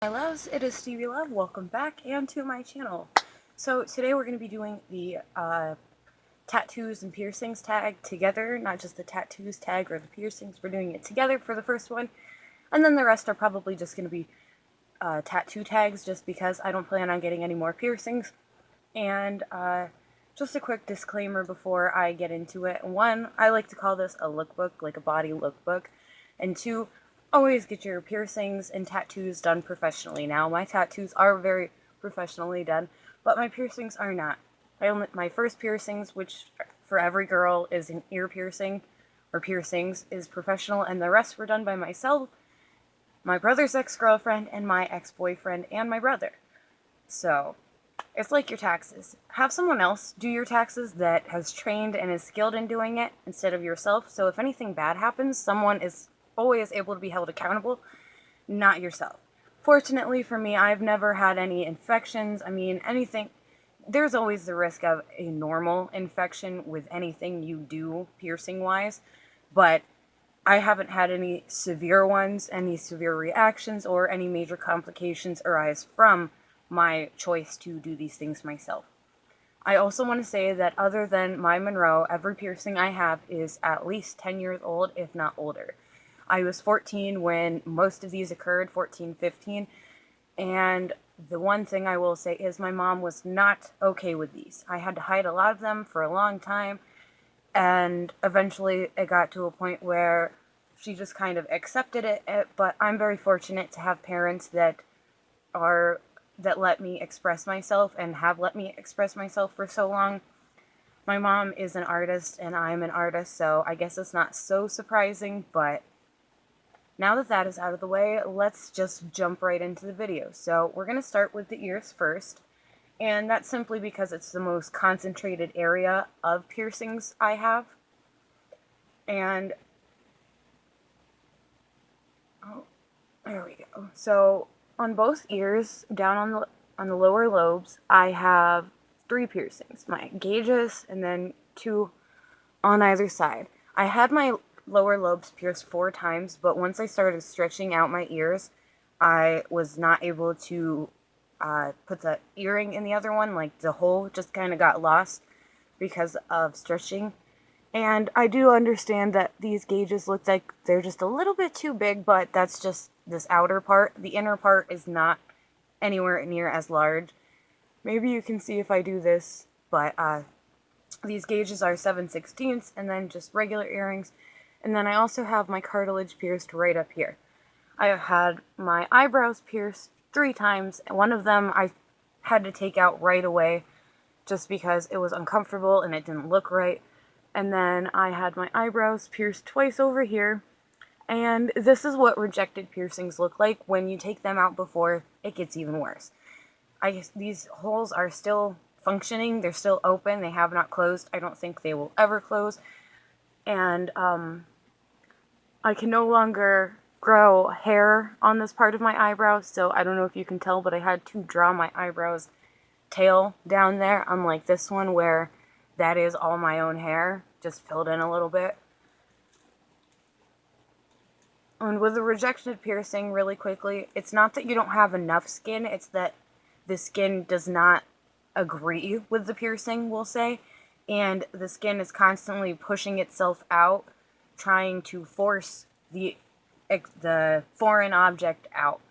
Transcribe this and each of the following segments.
My loves, it is SteviiLove. Welcome back and to my channel. So today we're going to be doing the tattoos and piercings tag together, not just the tattoos tag or the piercings. We're doing it together for the first one, and then the rest are probably just going to be tattoo tags, just because I don't plan on getting any more piercings. And just a quick disclaimer before I get into it. One, I like to call this a lookbook, like a body lookbook. And two, always get your piercings and tattoos done professionally. Now, my tattoos are very professionally done, but my piercings are not. My first piercings, which for every girl is an ear piercing or piercings, is professional, and the rest were done by myself, my brother's ex-girlfriend, and my ex-boyfriend, and my brother. So, it's like your taxes. Have someone else do your taxes that has trained and is skilled in doing it instead of yourself, so if anything bad happens, someone is always able to be held accountable, not yourself. Fortunately for me, I've never had any infections. I mean, anything. There's always the risk of a normal infection with anything you do piercing-wise, but I haven't had any severe ones, any severe reactions, or any major complications arise from my choice to do these things myself. I also want to say that other than my Monroe, every piercing I have is at least 10 years old, if not older. I was 14 when most of these occurred, 14, 15, and the one thing I will say is my mom was not okay with these. I had to hide a lot of them for a long time, and eventually it got to a point where she just kind of accepted it, but I'm very fortunate to have parents that let me express myself and have let me express myself for so long. My mom is an artist and I'm an artist, so I guess it's not so surprising, but now that that is out of the way, let's just jump right into the video. So we're going to start with the ears first, and that's simply because it's the most concentrated area of piercings I have. And, oh, there we go. So on both ears, down on the lower lobes, I have 3 piercings. My gauges, and then 2 on either side. I had my lower lobes pierced 4 times, but once I started stretching out my ears, I was not able to put the earring in the other one. Like, the hole just kind of got lost because of stretching. And I do understand that these gauges look like they're just a little bit too big, but that's just this outer part. The inner part is not anywhere near as large. Maybe you can see if I do this, but these gauges are 7/16, and then just regular earrings. And then I also have my cartilage pierced right up here. I have had my eyebrows pierced 3 times. One of them I had to take out right away just because it was uncomfortable and it didn't look right. And then I had my eyebrows pierced twice over here. And this is what rejected piercings look like. When you take them out before, it gets even worse. These holes are still functioning. They're still open. They have not closed. I don't think they will ever close. And I can no longer grow hair on this part of my eyebrows, so I don't know if you can tell, but I had to draw my eyebrows tail down there, unlike this one where that is all my own hair, just filled in a little bit. And with the rejected piercing, really quickly, it's not that you don't have enough skin, it's that the skin does not agree with the piercing, we'll say, and the skin is constantly pushing itself out, trying to force the foreign object out.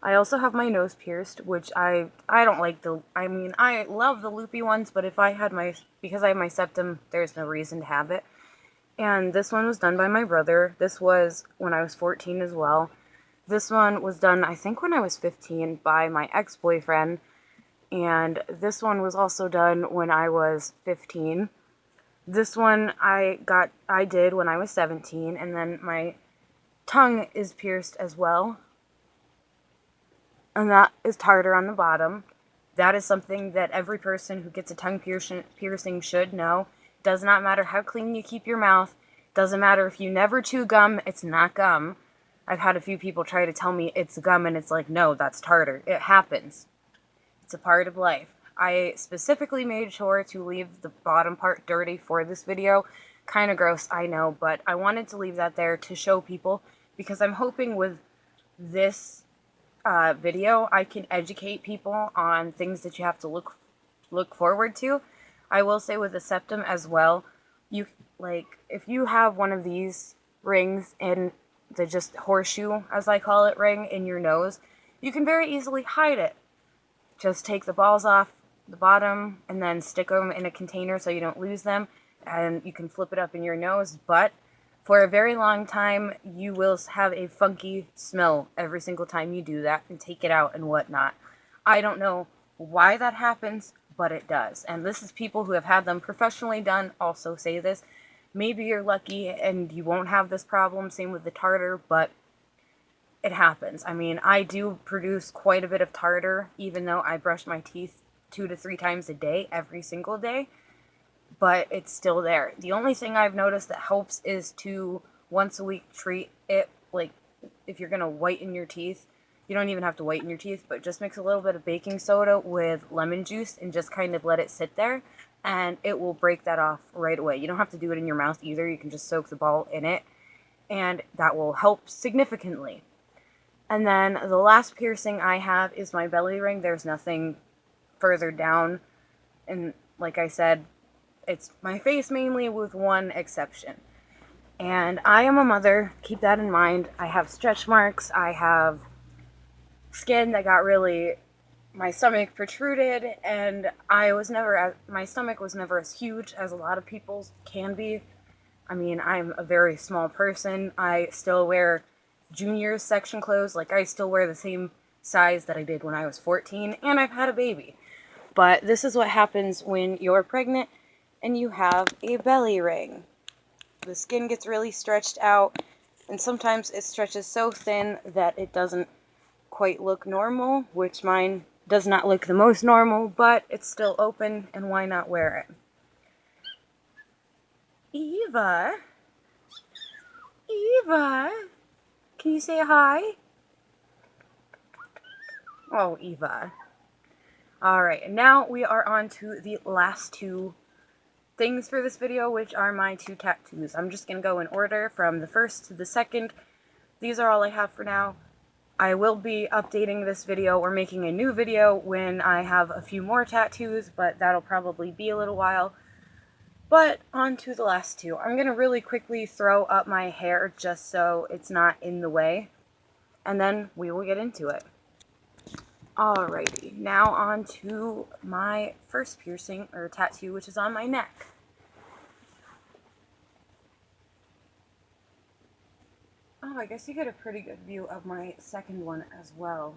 I also have my nose pierced, which I don't like I love the loopy ones, but because I have my septum, there's no reason to have it. And this one was done by my brother. This was when I was 14 as well. This one was done, I think, when I was 15 by my ex-boyfriend. And this one was also done when I was 15. This one I did when I was 17, and then my tongue is pierced as well. And that is tartar on the bottom. That is something that every person who gets a tongue piercing should know. Does not matter how clean you keep your mouth. Doesn't matter if you never chew gum, it's not gum. I've had a few people try to tell me it's gum, and it's like, no, that's tartar. It happens. It's a part of life. I specifically made sure to leave the bottom part dirty for this video. Kind of gross, I know, but I wanted to leave that there to show people, because I'm hoping with this video, I can educate people on things that you have to look forward to. I will say with the septum as well, you if you have one of these rings in the just horseshoe, as I call it, ring in your nose, you can very easily hide it. Just take the balls off the bottom and then stick them in a container so you don't lose them, and you can flip it up in your nose, but for a very long time you will have a funky smell every single time you do that and take it out and whatnot. I don't know why that happens, but it does. And this is people who have had them professionally done also say this. Maybe you're lucky and you won't have this problem, same with the tartar, but it happens. I mean, I do produce quite a bit of tartar, even though I brush my teeth 2 to 3 times a day, every single day, but it's still there. The only thing I've noticed that helps is to once a week treat it, like if you're gonna whiten your teeth, you don't even have to whiten your teeth, but just mix a little bit of baking soda with lemon juice and just kind of let it sit there, and it will break that off right away. You don't have to do it in your mouth either, you can just soak the ball in it, and that will help significantly. And then the last piercing I have is my belly ring. There's nothing further down, and like I said, it's my face mainly with one exception. And I am a mother, keep that in mind. I have stretch marks, I have skin that got really, my stomach protruded, and my stomach was never as huge as a lot of people's can be. I mean, I'm a very small person. I still wear junior section clothes, like I still wear the same size that I did when I was 14, and I've had a baby. But this is what happens when you're pregnant and you have a belly ring. The skin gets really stretched out, and sometimes it stretches so thin that it doesn't quite look normal, which mine does not look the most normal, but it's still open, and why not wear it? Eva? Eva? Can you say hi? Oh, Eva. Alright, and now we are on to the last 2 things for this video, which are my 2 tattoos. I'm just going to go in order from the first to the second. These are all I have for now. I will be updating this video or making a new video when I have a few more tattoos, but that'll probably be a little while. But on to the last 2. I'm going to really quickly throw up my hair just so it's not in the way, and then we will get into it. Alrighty, now on to my first piercing, or tattoo, which is on my neck. Oh, I guess you get a pretty good view of my second one as well.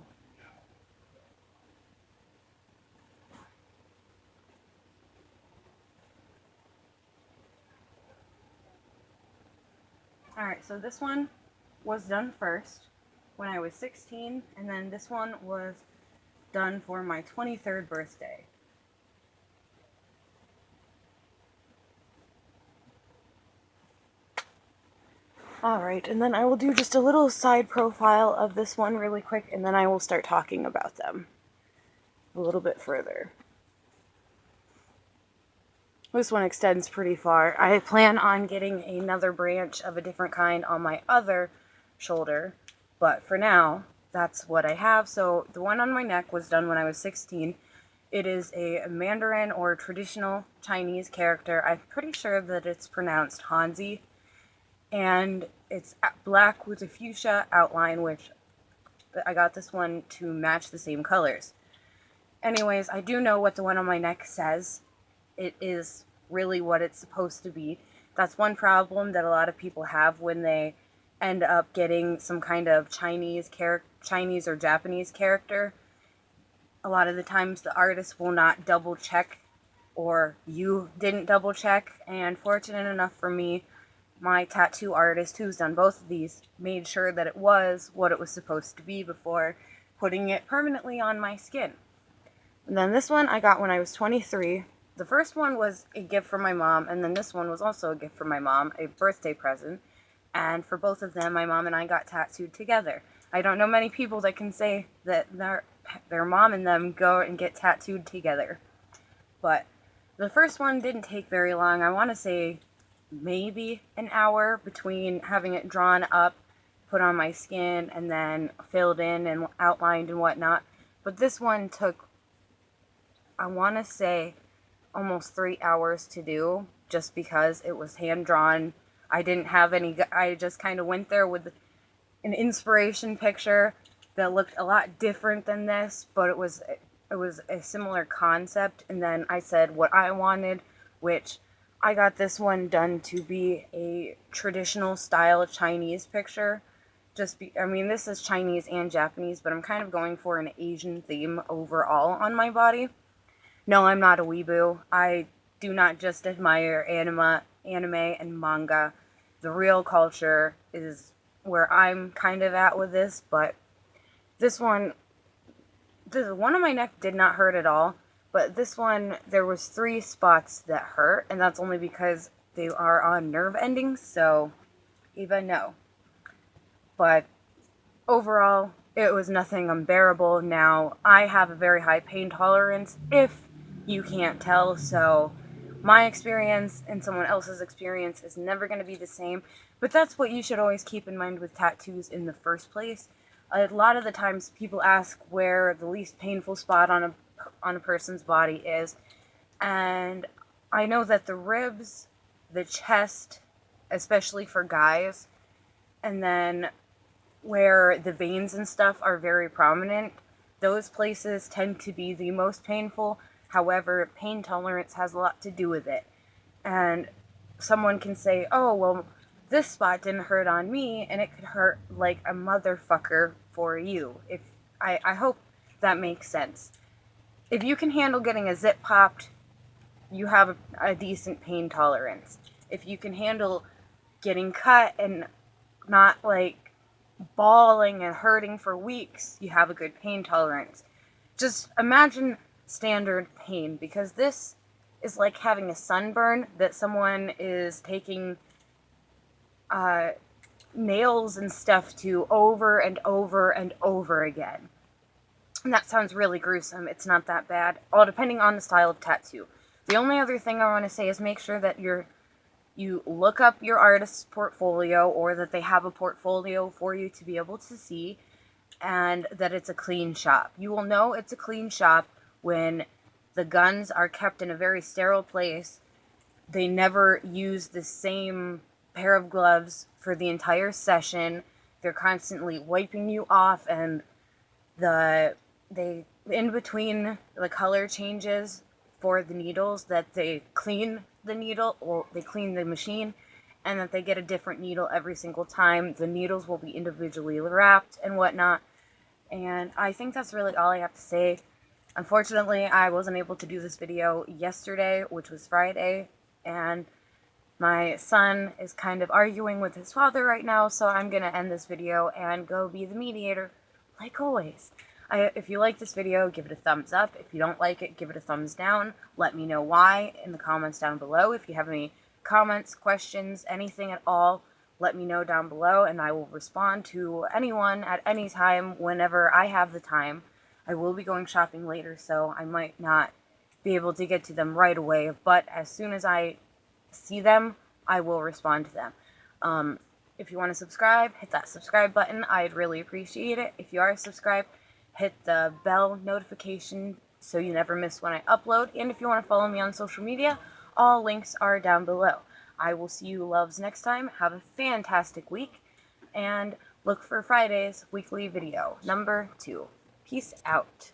Alright, so this one was done first when I was 16, and then this one was done for my 23rd birthday. Alright, and then I will do just a little side profile of this one really quick, and then I will start talking about them a little bit further. This one extends pretty far. I plan on getting another branch of a different kind on my other shoulder, but for now, that's what I have. So the one on my neck was done when I was 16. It is a Mandarin or traditional Chinese character. I'm pretty sure that it's pronounced Hanzi. And it's black with a fuchsia outline, which I got this one to match the same colors. Anyways, I do know what the one on my neck says. It is really what it's supposed to be. That's one problem that a lot of people have when they end up getting some kind of Chinese or Japanese character. A lot of the times the artist will not double check, or you didn't double check, and fortunate enough for me, my tattoo artist, who's done both of these, made sure that it was what it was supposed to be before putting it permanently on my skin. And then this one I got when I was 23. The first one was a gift from my mom, and then this one was also a gift from my mom, a birthday present. And for both of them, my mom and I got tattooed together. I don't know many people that can say that their mom and them go and get tattooed together. But the first one didn't take very long. I want to say maybe an hour between having it drawn up put on my skin and then filled in and outlined and whatnot. But this one took, I want to say, almost 3 hours to do, just because it was hand drawn. I didn't have any, I just kind of went there with an inspiration picture that looked a lot different than this, but it was a similar concept, and then I said what I wanted, which I got this one done to be a traditional style Chinese picture. I mean, this is Chinese and Japanese, but I'm kind of going for an Asian theme overall on my body. No, I'm not a weeboo. I do not just admire anime and manga. The real culture is where I'm kind of at with this, but one on my neck did not hurt at all, but this one, there was 3 spots that hurt, and that's only because they are on nerve endings, so even no. But overall, it was nothing unbearable. Now, I have a very high pain tolerance, if you can't tell, so my experience and someone else's experience is never going to be the same, but that's what you should always keep in mind with tattoos in the first place. A lot of the times people ask where the least painful spot on a person's body is, and I know that the ribs, the chest, especially for guys, and then where the veins and stuff are very prominent, those places tend to be the most painful. However, pain tolerance has a lot to do with it. And someone can say, oh, well, this spot didn't hurt on me, and it could hurt like a motherfucker for you. I hope that makes sense. If you can handle getting a zip popped, you have a decent pain tolerance. If you can handle getting cut and not like bawling and hurting for weeks, you have a good pain tolerance. Just imagine standard pain, because this is like having a sunburn that someone is taking nails and stuff to over and over and over again. And that sounds really gruesome. It's not that bad, all depending on the style of tattoo. The only other thing I want to say is make sure that you look up your artist's portfolio, or that they have a portfolio for you to be able to see, and that it's a clean shop. You will know it's a clean shop when the guns are kept in a very sterile place. They never use the same pair of gloves for the entire session. They're constantly wiping you off, and in between the color changes for the needles, that they clean the needle, or they clean the machine, and that they get a different needle every single time. The needles will be individually wrapped and whatnot. And I think that's really all I have to say. Unfortunately, I wasn't able to do this video yesterday, which was Friday, and my son is kind of arguing with his father right now, so I'm going to end this video and go be the mediator, like always. If you like this video, give it a thumbs up. If you don't like it, give it a thumbs down. Let me know why in the comments down below. If you have any comments, questions, anything at all, let me know down below, and I will respond to anyone at any time whenever I have the time. I will be going shopping later, so I might not be able to get to them right away, but as soon as I see them, I will respond to them. If you want to subscribe, hit that subscribe button. I'd really appreciate it. If you are subscribed, hit the bell notification so you never miss when I upload. And if you want to follow me on social media, all links are down below. I will see you loves next time. Have a fantastic week, and look for Friday's weekly video, number 2. Peace out.